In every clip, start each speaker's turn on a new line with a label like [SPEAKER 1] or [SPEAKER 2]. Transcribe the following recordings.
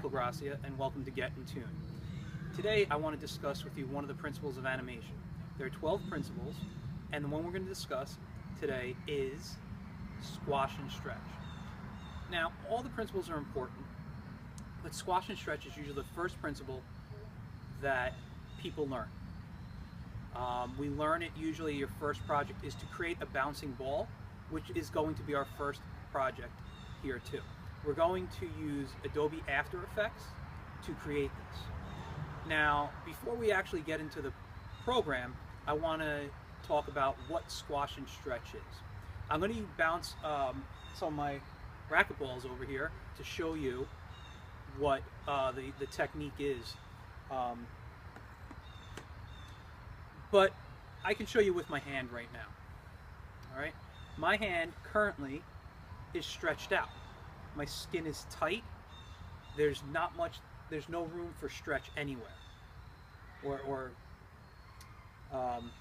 [SPEAKER 1] Michael Grassia, and welcome to Get in Tune. Today I want to discuss with you one of the principles of animation. There are 12 principles, and the one we're going to discuss today is squash and stretch. Now, all the principles are important, but squash and stretch is usually the first principle that people learn. We learn it usually. Your first project is to create a bouncing ball, which is going to be our first project here too. We're going to use Adobe After Effects to create this. Now, before we actually get into the program, I want to talk about what squash and stretch is. I'm going to bounce some of my racquetballs over here to show you what the technique is. But I can show you with my hand right now. All right, my hand currently is stretched out. My skin is tight. There's no room for stretch anywhere.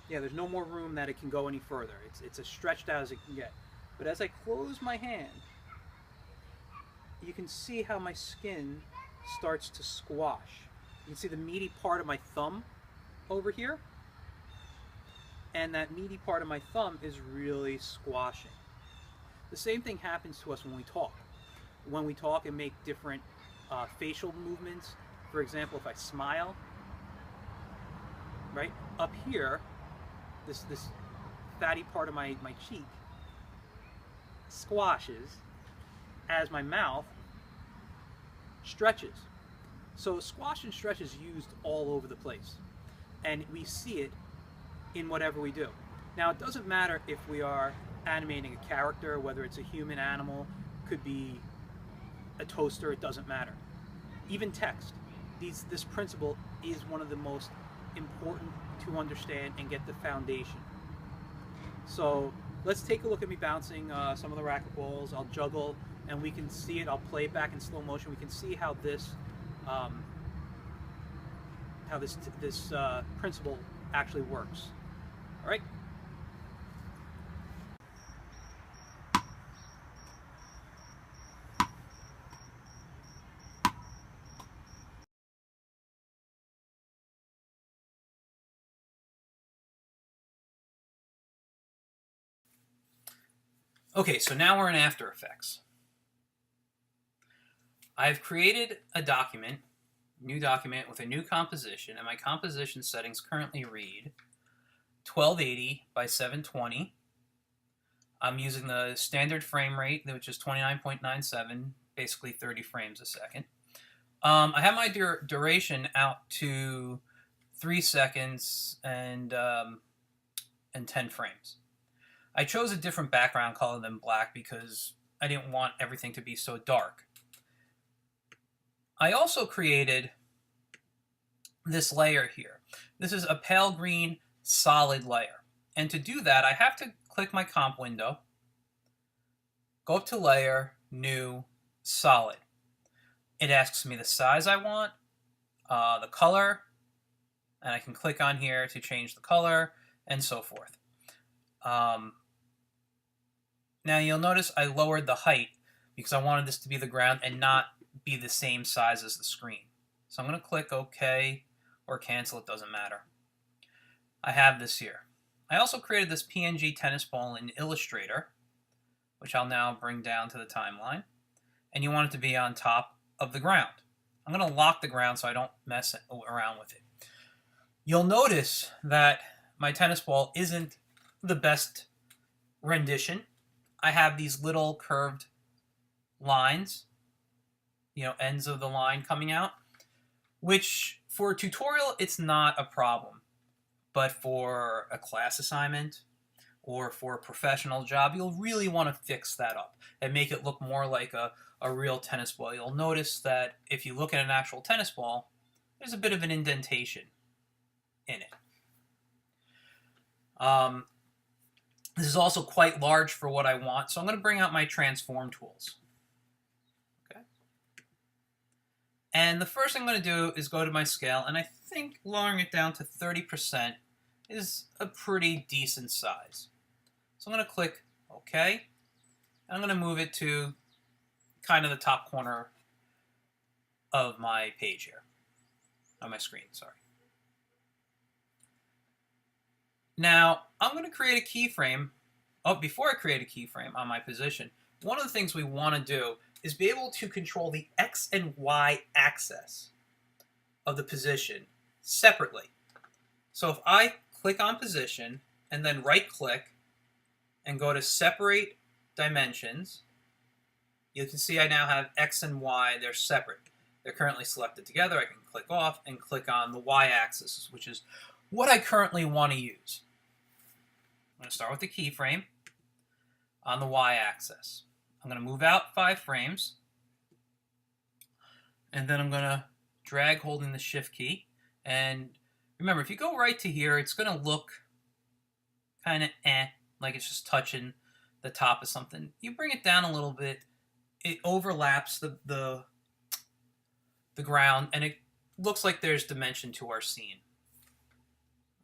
[SPEAKER 1] There's no more room that it can go any further. It's as stretched out as it can get. But as I close my hand, you can see how my skin starts to squash. You can see the meaty part of my thumb over here. And that meaty part of my thumb is really squashing. The same thing happens to us when we talk. When we talk and make different facial movements, for example, if I smile, right up here, this fatty part of my cheek squashes as my mouth stretches. So squash and stretch is used all over the place, and we see it in whatever we do. Now, it doesn't matter if we are animating a character, whether it's a human, animal, could be a toaster, it doesn't matter. Even text. This principle is one of the most important to understand and get the foundation. So let's take a look at me bouncing some of the racquetballs. I'll juggle, and we can see it. I'll play it back in slow motion. We can see how this principle actually works. All right. Okay, so now we're in After Effects. I've created a document, new document with a new composition, and my composition settings currently read 1280 by 720. I'm using the standard frame rate, which is 29.97, basically 30 frames a second. I have my duration out to 3 seconds and 10 frames. I chose a different background color than black because I didn't want everything to be so dark. I also created this layer here. This is a pale green solid layer. And to do that, I have to click my comp window, go up to Layer, New, Solid. It asks me the size I want, the color, and I can click on here to change the color, and so forth. Now you'll notice I lowered the height because I wanted this to be the ground and not be the same size as the screen. So I'm going to click OK or cancel, it doesn't matter. I have this here. I also created this PNG tennis ball in Illustrator, which I'll now bring down to the timeline. And you want it to be on top of the ground. I'm going to lock the ground so I don't mess around with it. You'll notice that my tennis ball isn't the best rendition. I have these little curved lines, ends of the line coming out, which for a tutorial, it's not a problem. But for a class assignment or for a professional job, you'll really want to fix that up and make it look more like a real tennis ball. You'll notice that if you look at an actual tennis ball, there's a bit of an indentation in it. This is also quite large for what I want, so I'm going to bring out my transform tools. Okay. And the first thing I'm going to do is go to my scale, and I think lowering it down to 30% is a pretty decent size. So I'm going to click OK, and I'm going to move it to kind of the top corner of my page here, on my screen, sorry. Now, I'm going to create a keyframe. Oh, before I create a keyframe on my position, one of the things we want to do is be able to control the X and Y axis of the position separately. So if I click on position and then right click and go to separate dimensions, you can see I now have X and Y, they're separate. They're currently selected together. I can click off and click on the Y axis, which is what I currently want to use. I'm going to start with the keyframe on the Y axis. I'm going to move out 5 frames, and then I'm going to drag holding the shift key. And remember, if you go right to here, it's going to look kind of like it's just touching the top of something. You bring it down a little bit, it overlaps the ground, and it looks like there's dimension to our scene.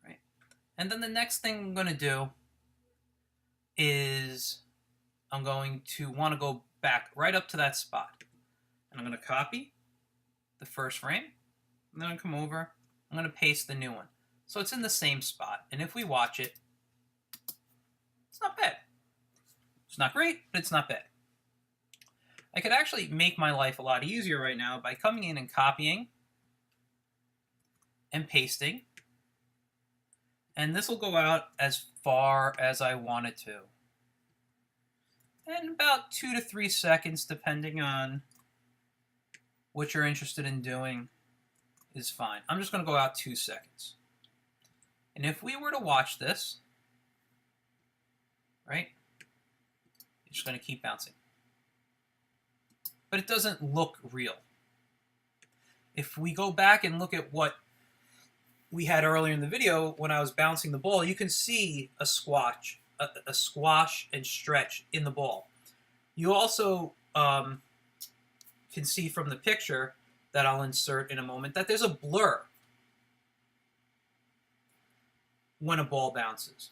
[SPEAKER 1] Right? And then the next thing I'm going to do is I'm going to want to go back right up to that spot. And I'm going to copy the first frame. I'm going to come over. I'm going to paste the new one. So it's in the same spot. And if we watch it, it's not bad. It's not great, but it's not bad. I could actually make my life a lot easier right now by coming in and copying and pasting. And this will go out as far as I want it to. And about 2 to 3 seconds, depending on what you're interested in doing, is fine. I'm just going to go out 2 seconds. And if we were to watch this, right, it's just going to keep bouncing. But it doesn't look real. If we go back and look at what we had earlier in the video when I was bouncing the ball, you can see a squash and stretch in the ball. You also can see from the picture that I'll insert in a moment that there's a blur when a ball bounces.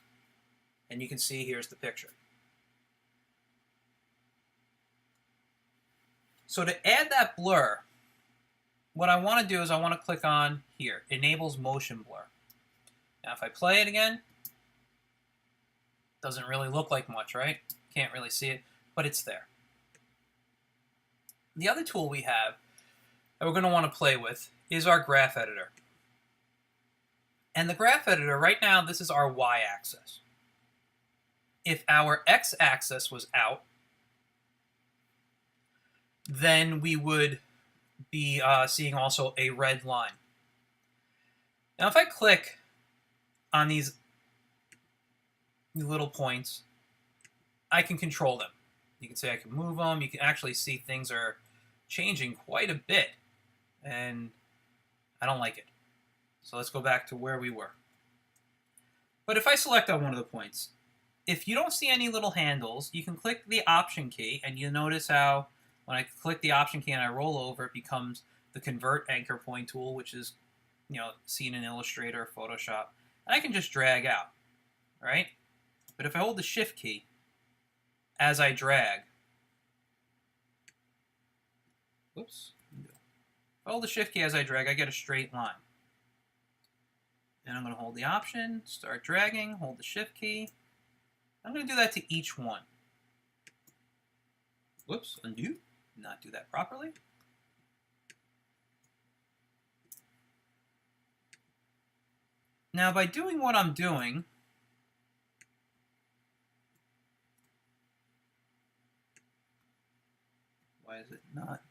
[SPEAKER 1] And you can see here's the picture. So to add that blur, what I want to do is I want to click on here, Enables Motion Blur. Now if I play it again, doesn't really look like much, right? Can't really see it, but it's there. The other tool we have that we're going to want to play with is our graph editor. And the graph editor, right now, this is our y-axis. If our x-axis was out, then we would be seeing also a red line. Now if I click on these little points, I can control them. You can say I can move them. You can actually see things are changing quite a bit, and I don't like it. So let's go back to where we were. But if I select on one of the points, if you don't see any little handles, you can click the Option key, and you'll notice how when I click the Option key and I roll over, it becomes the Convert Anchor Point tool, which is, seen in Illustrator, Photoshop. And I can just drag out, right? But if I hold the Shift key as I drag, if I hold the Shift key as I drag, I get a straight line. And I'm going to hold the Option, start dragging, hold the Shift key. I'm going to do that to each one. Whoops, undo. Not do that properly. Now, by doing what I'm doing, why is it not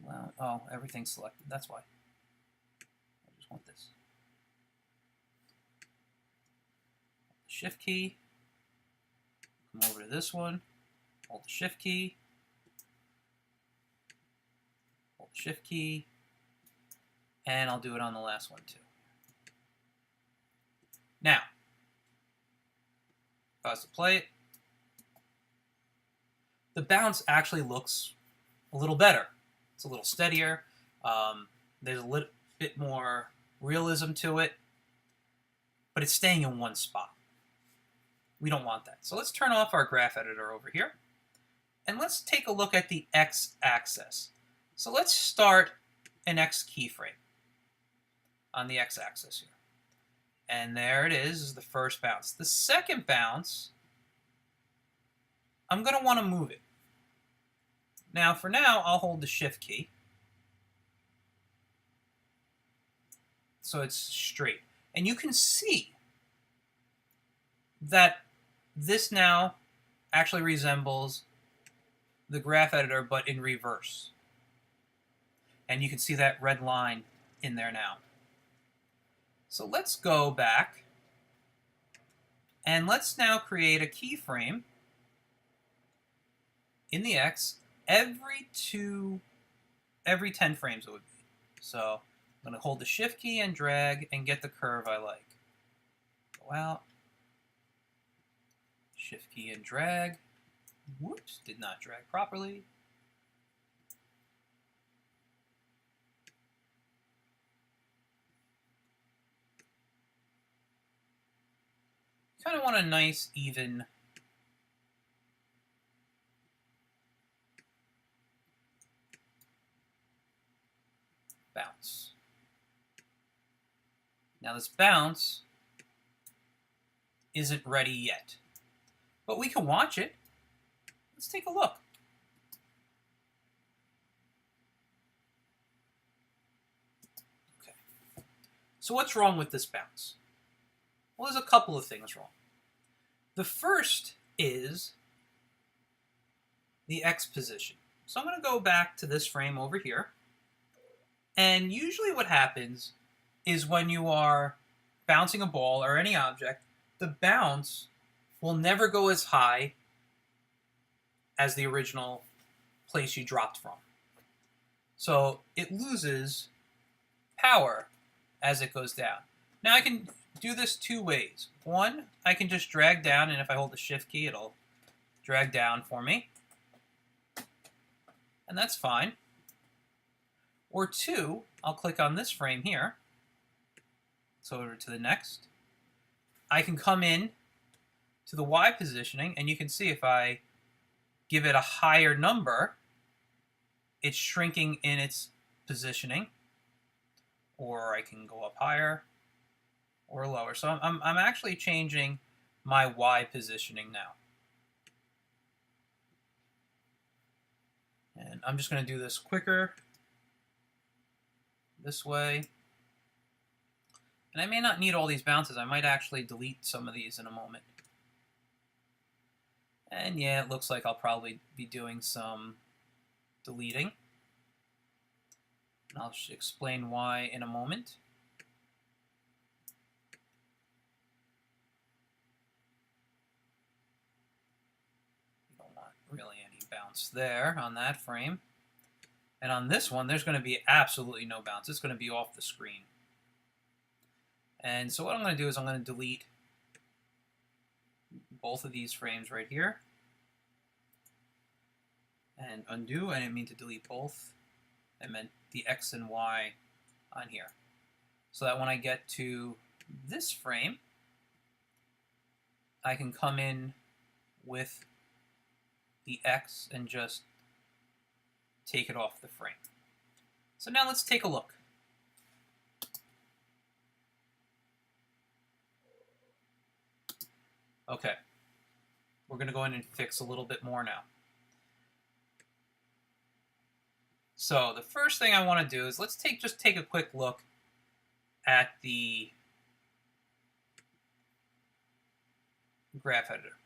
[SPEAKER 1] allowed? Oh, everything's selected. That's why. I just want this. Shift key. Come over to this one. Hold the Shift key. Hold the Shift key. And I'll do it on the last one too. Now, if I was to play it, the bounce actually looks a little better. It's a little steadier. There's a little bit more realism to it, but it's staying in one spot. We don't want that. So let's turn off our graph editor over here, and let's take a look at the x-axis. So let's start an X keyframe on the X-axis here. And there it is the first bounce. The second bounce, I'm going to want to move it. Now, for now, I'll hold the Shift key. So it's straight. And you can see that this now actually resembles the graph editor, but in reverse. And you can see that red line in there now. So let's go back and let's now create a keyframe in the X every 10 frames it would be. So I'm going to hold the Shift key and drag and get the curve I like. Go out, Shift key and drag. Whoops, did not drag properly. Kind of want a nice, even bounce. Now this bounce isn't ready yet, but we can watch it. Let's take a look. Okay. So what's wrong with this bounce? Well, there's a couple of things wrong. The first is the X position. So I'm going to go back to this frame over here. And usually what happens is when you are bouncing a ball or any object, the bounce will never go as high as the original place you dropped from. So it loses power as it goes down. Now I can do this two ways. One, I can just drag down, and if I hold the Shift key, it'll drag down for me. And that's fine. Or two, I'll click on this frame here. So over to the next. I can come in to the Y positioning, and you can see if I give it a higher number, it's shrinking in its positioning. Or I can go up higher or lower. So I'm actually changing my Y positioning now. And I'm just going to do this quicker this way. And I may not need all these bounces. I might actually delete some of these in a moment. And yeah, it looks like I'll probably be doing some deleting. And I'll explain why in a moment. You don't want really any bounce there on that frame. And on this one, there's going to be absolutely no bounce. It's going to be off the screen. And so what I'm going to do is I'm going to delete both of these frames right here. And undo. I didn't mean to delete both. I meant the X and Y on here. So that when I get to this frame, I can come in with the X and just take it off the frame. So now let's take a look. Okay, we're going to go in and fix a little bit more now. So the first thing I want to do is let's just take a quick look at the graph editor.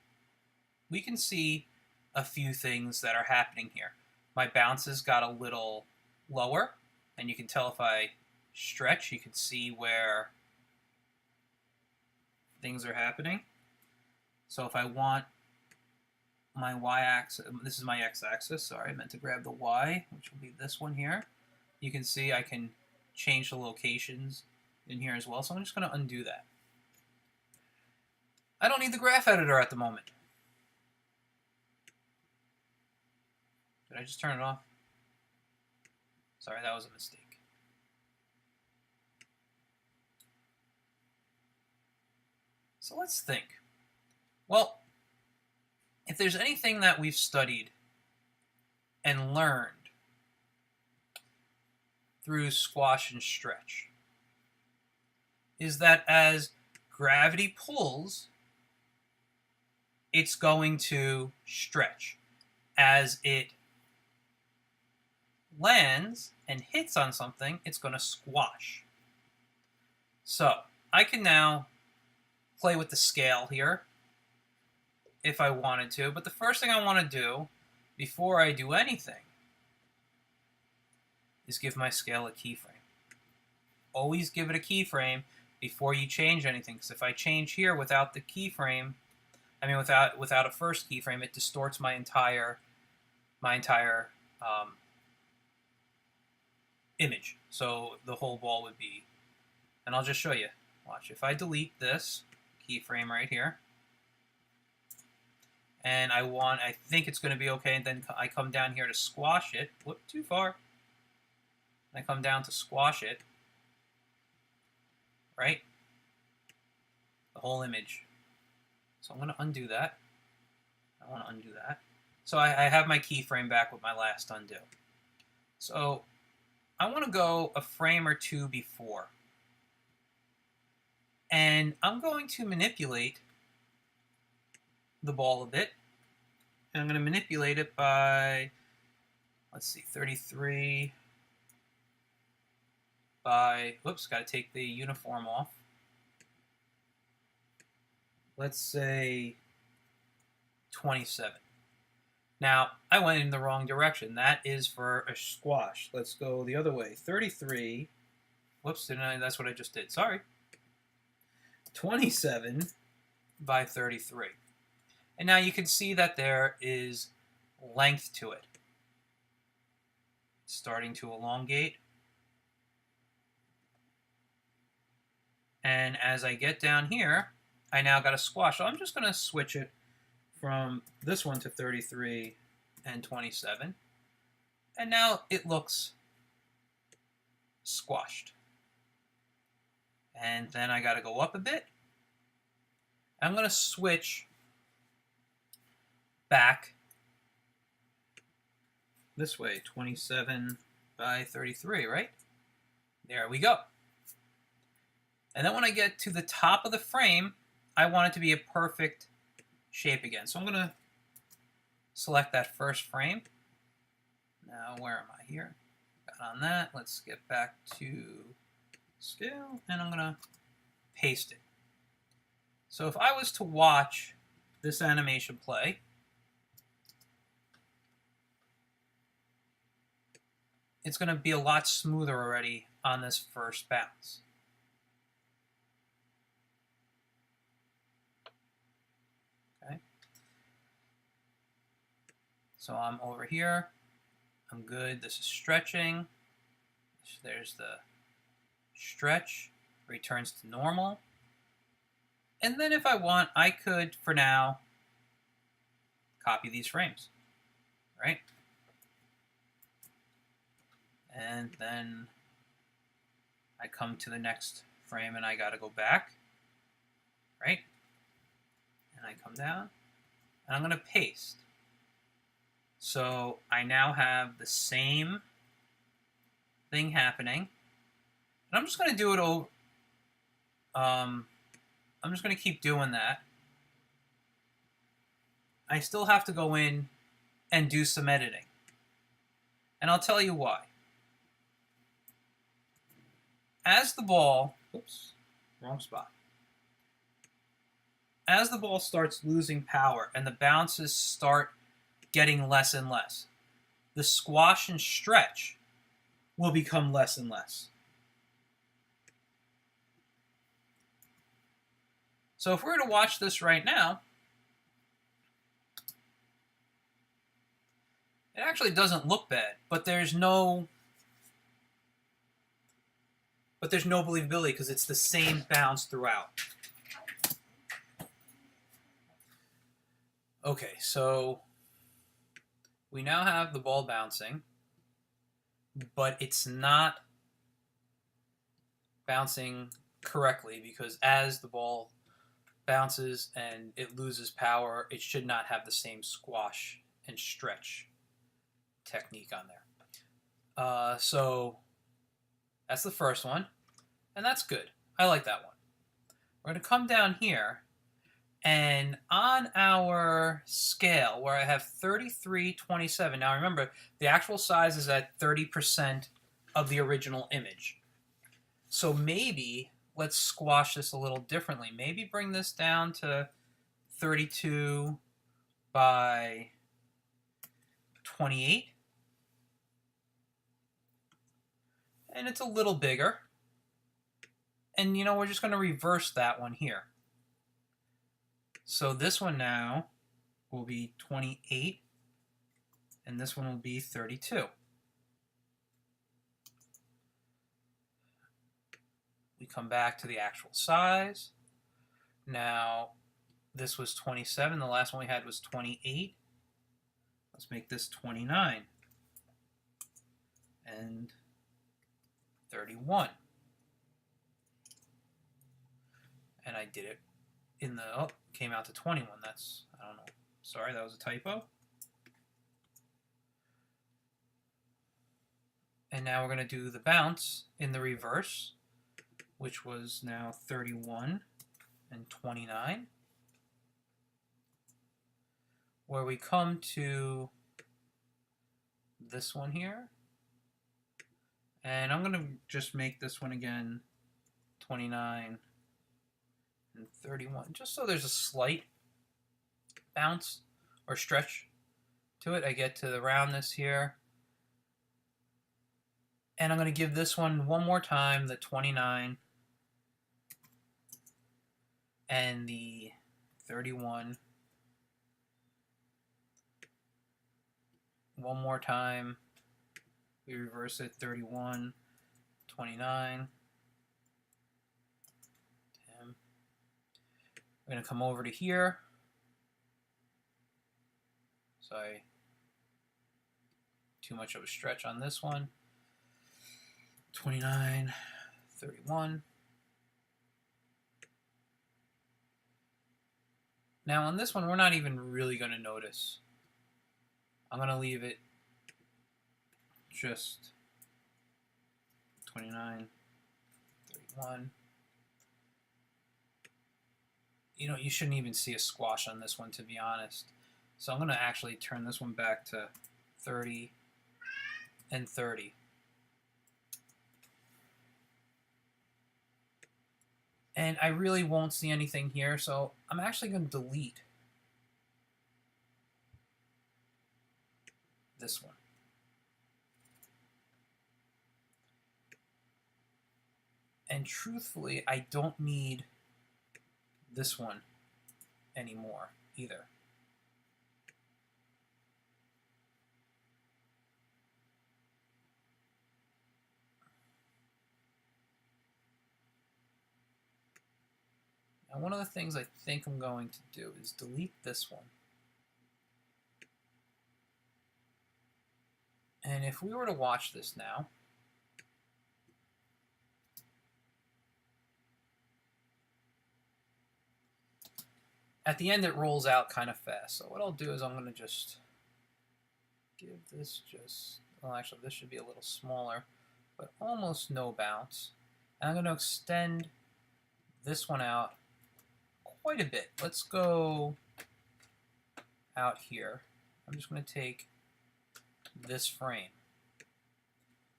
[SPEAKER 1] We can see a few things that are happening here. My bounces got a little lower, and you can tell if I stretch, you can see where things are happening. So if I want my y-axis, this is my x-axis, sorry, I meant to grab the y, which will be this one here. You can see I can change the locations in here as well, so I'm just going to undo that. I don't need the graph editor at the moment. Did I just turn it off? Sorry, that was a mistake. So let's think. Well, if there's anything that we've studied and learned through squash and stretch is that as gravity pulls, it's going to stretch. As it lands and hits on something, it's going to squash. So I can now play with the scale here if I wanted to, but the first thing I want to do before I do anything is give my scale a keyframe. Always give it a keyframe before you change anything, because if I change here without the keyframe, without a first keyframe, it distorts my entire image. So the whole ball would be, and I'll just show you. Watch, if I delete this keyframe right here, and I think it's going to be okay, and then I come down here to squash it. Whoop, too far. I come down to squash it, right? The whole image. So I'm going to undo that. I want to undo that. So I have my keyframe back with my last undo. So I want to go a frame or two before. And I'm going to manipulate the ball a bit. And I'm going to manipulate it by, let's see, 33 by, whoops, got to take the uniform off. Let's say 27. Now, I went in the wrong direction. That is for a squash. Let's go the other way. 33. Whoops, that's what I just did. Sorry. 27 by 33. And now you can see that there is length to it. It's starting to elongate. And as I get down here, I now got a squash. So I'm just going to switch it from this one to 33 and 27. And now it looks squashed. And then I got to go up a bit. I'm going to switch back this way, 27 by 33, right? There we go. And then when I get to the top of the frame, I want it to be a perfect shape again. So I'm going to select that first frame. Now, where am I here? Got on that. Let's get back to scale, and I'm going to paste it. So if I was to watch this animation play, it's going to be a lot smoother already on this first bounce. Okay. So I'm over here. I'm good. This is stretching. There's the stretch. Returns to normal. And then if I want, I could, for now, copy these frames, right? And then I come to the next frame and I got to go back, right? And I come down and I'm going to paste. So I now have the same thing happening. And I'm just going to do it over. I'm just going to keep doing that. I still have to go in and do some editing. And I'll tell you why. As the ball, oops, wrong spot. As the ball starts losing power and the bounces start getting less and less, the squash and stretch will become less and less. So if we were to watch this right now, it actually doesn't look bad, but there's no believability because it's the same bounce throughout. Okay, so we now have the ball bouncing, but it's not bouncing correctly because as the ball bounces and it loses power, it should not have the same squash and stretch technique on there. So That's the first one, and that's good. I like that one. We're going to come down here, and on our scale where I have 3327, now remember, the actual size is at 30% of the original image. So maybe let's squash this a little differently. Maybe bring this down to 32 by 28. And it's a little bigger. And you know, we're just going to reverse that one here. So this one now will be 28, and this one will be 32. We come back to the actual size. Now, this was 27. The last one we had was 28. Let's make this 29. And 31. And I did it in the, oh, came out to 21. That's, I don't know. Sorry, that was a typo. And now we're going to do the bounce in the reverse, which was now 31 and 29. Where we come to this one here. And I'm going to just make this one again 29 and 31, just so there's a slight bounce or stretch to it. I get to the roundness here. And I'm going to give this one more time, the 29 and the 31. One more time. We reverse it, 31, 29. We're going to come over to here. Sorry, too much of a stretch on this one. 29, 31. Now on this one, we're not even really going to notice. I'm going to leave it just 29, 31. You know, you shouldn't even see a squash on this one, to be honest. So I'm going to actually turn this one back to 30 and 30. And I really won't see anything here, so I'm actually going to delete this one. And truthfully, I don't need this one anymore either. Now, one of the things I think I'm going to do is delete this one. And if we were to watch this now, at the end it rolls out kind of fast. So what I'll do is I'm going to just give this just, well actually this should be a little smaller, but almost no bounce. And I'm going to extend this one out quite a bit. Let's go out here. I'm just going to take this frame.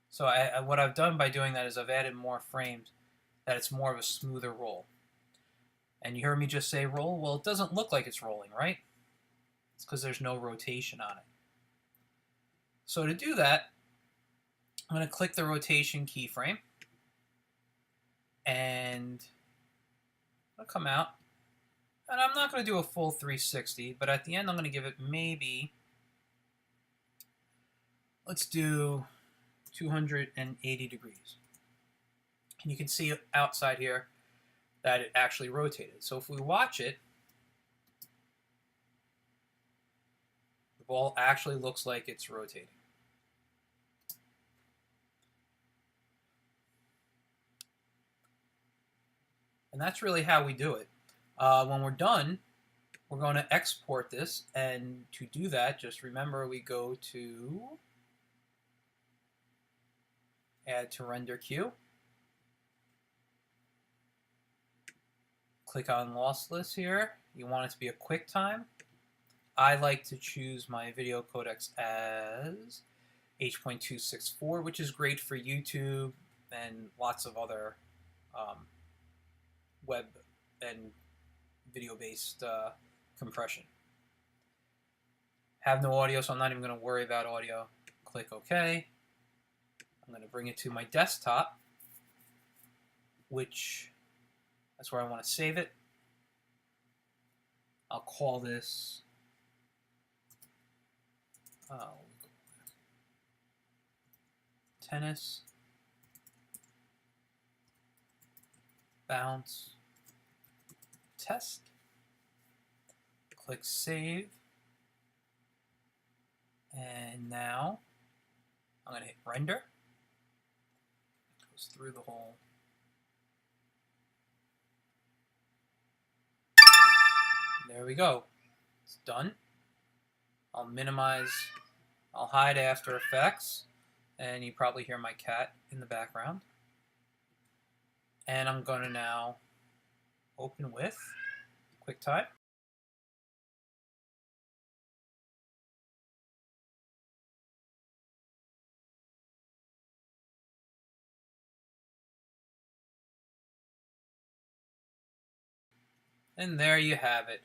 [SPEAKER 1] So what I've done by doing that is I've added more frames, that it's more of a smoother roll. And you heard me just say roll? Well, it doesn't look like it's rolling, right? It's because there's no rotation on it. So to do that, I'm going to click the rotation keyframe. And I'll come out. And I'm not going to do a full 360, but at the end I'm going to give it maybe, let's do 280 degrees. And you can see outside here that it actually rotated. So if we watch it, the ball actually looks like it's rotating. And that's really how we do it. When we're done, we're going to export this, and to do that, just remember we go to Add to render queue. Click on lossless here. You want it to be a QuickTime. I like to choose my video codecs as H.264, which is great for YouTube and lots of other web and video-based compression. Have no audio, so I'm not even going to worry about audio. Click OK. I'm going to bring it to my desktop, which that's where I want to save it. I'll call this tennis bounce test. Click save. And now I'm going to hit render. It goes through the whole. There we go. It's done. I'll minimize, I'll hide After Effects, and you probably hear my cat in the background. And I'm going to now open with QuickTime. And there you have it.